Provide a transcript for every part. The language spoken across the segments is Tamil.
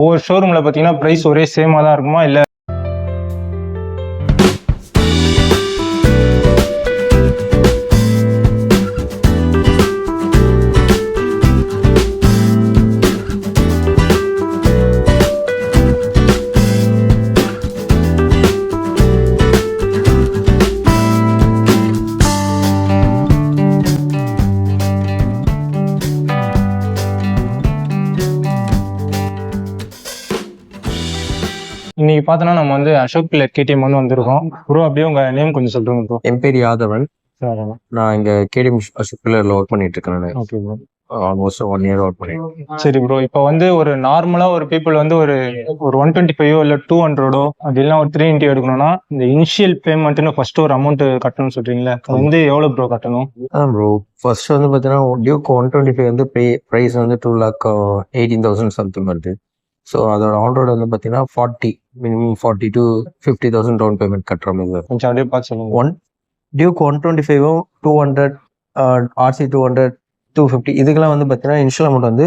ஒவ்வொரு ஷோரூம்ல பாத்தீங்கன்னா பிரைஸ் ஒரே சேமா தான் இருக்குமா இல்ல இன்னைக்கு பார்த்தோன்னா நம்ம வந்து அசோக் பில்லர் கேடிஎம் வந்து வந்திருக்கோம். ப்ரோ அப்படியே உங்க நேம் கொஞ்சம் சொல்லுங்க ப்ரோ. என் பேர் யாதவன். நான் இங்க கேடிஎம் அசோக் பில்லர்ல ஒர்க் பண்ணிட்டு இருக்கேன். Okay bro. Almost 1 year work பண்ணிட்டு. சரி ப்ரோ, இப்போ வந்து ஒரு நார்மலா ஒரு பீப்புள் வந்து ஒரு 125 இல்ல 200 அப்படி இல்லைன்னா ஒரு 390 எடுக்கணும்னா இந்த இனிஷியல் பேமெண்ட்னு ஃபர்ஸ்ட் ஒரு அமௌண்ட் கட்டணும்னு சொல்றீங்களா, அது வந்து எவ்வளவு ப்ரோ கட்டணும்? ப்ரோ ஃபர்ஸ்ட் வந்து பாத்தீங்கன்னா டியூக் 125 வந்து பிரைஸ் வந்து 2,18,000 சம்திங் வருது. ஸோ அதோட ஆன்ரோடு வந்து பார்த்தீங்கன்னா 40 மினிமம் 40 to 50,000 டவுன் பேமெண்ட் கட்டுற மாதிரி. கொஞ்சம் அப்படியே பார்த்து சொல்லுங்க. டியூக் 125 200 RC 200 250 இதுக்கெல்லாம் வந்து பார்த்தீங்கன்னா இனிஷியல் அமௌண்ட் வந்து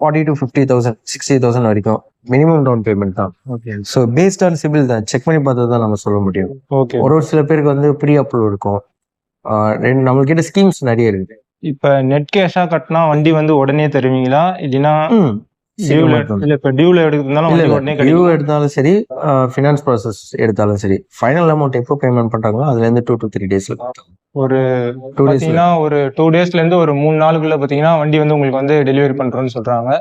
40 to 50,000 60,000 வரைக்கும் மினிமம் டவுன் பேமெண்ட் தான். Okay. So based on CIBIL தான், செக் பண்ணி பார்த்தா தான் நம்ம சொல்ல முடியும். ஓகே. ஒரு சில பேருக்கு வந்து ப்ரீ அப்ரூவல் இருக்கும். நம்மள்கிட்ட ஸ்கீம்ஸ் நிறைய இருக்கு. இப்போ நெட் கேஷா கட்டினா வண்டி வந்து உடனே தருவீங்களா இல்லைன்னா டியூல எடுத்தாலும் சரி, ஃபினான்ஸ் ப்ராசஸ் எடுத்தாலும் சரி, ஃபைனல் அமௌண்ட் எப்போ பேமெண்ட் பண்றாங்களோ அதுல இருந்து 2 to 3 டேஸ்ல ஒரு 2 டேஸ்ல இருந்து ஒரு 3 நாளுக்குள்ள பாத்தீங்கன்னா வண்டி வந்து உங்களுக்கு வந்து டெலிவரி பண்றோம்னு சொல்றாங்க.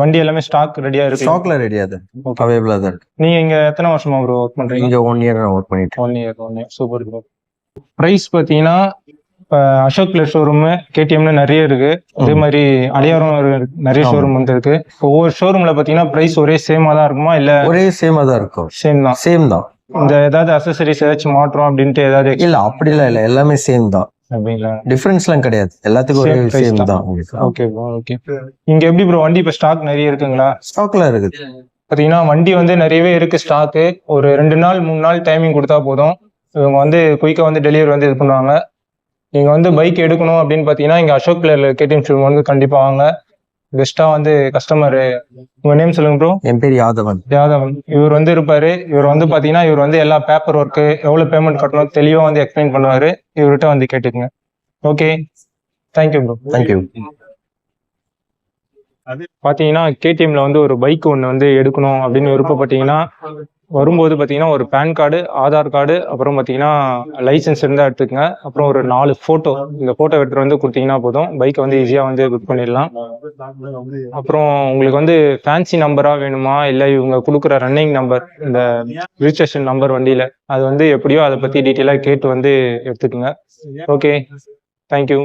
வண்டி எல்லாமே ஸ்டாக் ரெடியா இருக்கு. ஸ்டாக்ல ரெடியா தான் அவைலபிளா தான் இருக்கு. நீங்க இங்க எத்தனை வருஷமா ப்ரோ ஒர்க் பண்றீங்க? இங்க 1 year நான் ஒர்க் பண்ணிட்டு. 1 year சூப்பர் ப்ரோ. பிரைஸ் பாத்தீங்கன்னா இப்போ அசோக் பில்லர் ஷோரூம் கேடிஎம்னு நிறைய இருக்கு. அதே மாதிரி அடையாரம் நிறைய ஷோரூம் வந்து இருக்கு. ஒவ்வொரு ஷோரூம்ல பாத்தீங்கன்னா பிரைஸ் ஒரே சேமா தான் இருக்குமா இல்ல? ஒரே சேமா தான் இருக்கும். சேம் தான். இந்த ஏதாவது அசசரிஸ் ஏதாச்சும் மாற்றோம் அப்படின்ட்டு ஏதாவது? இல்ல அப்படிலாம் இல்ல, எல்லாமே சேம் தான். அப்படிங்களா? டிஃபரன்ஸ்லாம் கிடையாது, எல்லாத்துக்கும் ஒரே சேம் தான். Okay bro. ஓகே. இங்க எப்படி ப்ரோ வண்டி இப்ப ஸ்டாக் நிறைய இருக்குங்களா? ஸ்டாக்ல இருக்குது. பாத்தீங்கன்னா வண்டி வந்து நிறையவே இருக்கு ஸ்டாக்கு. ஒரு 2 நாள் 3 நாள் டைமிங் கொடுத்தா போதும், இவங்க வந்து குயிக்கா வந்து டெலிவரி வந்து இது பண்ணுவாங்க. நீங்க வந்து பைக் எடுக்கணும் அப்படின்னு பாத்தீங்கன்னா இங்க அசோக் பில்லர்ல கேடிஎம் ஷோரூம் வந்து கண்டிப்பா வாங்க. பெஸ்டா வந்து கஸ்டமர். உங்க நேம் சொல்லுங்க ப்ரோ. என் பேர் யாதவன். இவர் வந்து இருப்பாரு. இவர் வந்து பாத்தீங்கன்னா இவர் வந்து எல்லா பேப்பர் ஒர்க்கு எவ்வளவு பேமெண்ட் கட்டணும் தெளிவா வந்து எக்ஸ்பிளைன் பண்ணுவாரு. இவர்கிட்ட வந்து கேட்டுக்குங்க. Okay, thank you bro. தேங்க்யூ. பாத்தீங்கன்னா கேடிஎம்ல வந்து ஒரு பைக் ஒன்று வந்து எடுக்கணும் அப்படின்னு விருப்பப்பட்டீங்கன்னா வரும்போது பாத்தீங்கன்னா ஒரு பேன் கார்டு, ஆதார் கார்டு, அப்புறம் பாத்தீங்கன்னா லைசன்ஸ் இருந்தா எடுத்துக்கங்க. அப்புறம் ஒரு 4 போட்டோ, இந்த போட்டோ எடுத்துட்டு வந்து கொடுத்தீங்கன்னா போதும், பைக்கை வந்து ஈஸியா வந்து புக் பண்ணிடலாம். அப்புறம் உங்களுக்கு வந்து ஃபேன்சி நம்பரா வேணுமா இல்ல இவங்க கொடுக்குற ரன்னிங் நம்பர், இந்த ரிஜிஸ்ட்ரேஷன் நம்பர் வண்டியில அது வந்து எப்படியோ அதை பத்தி டீட்டெயிலா கேட்டு வந்து எடுத்துக்கோங்க. Okay, thank you.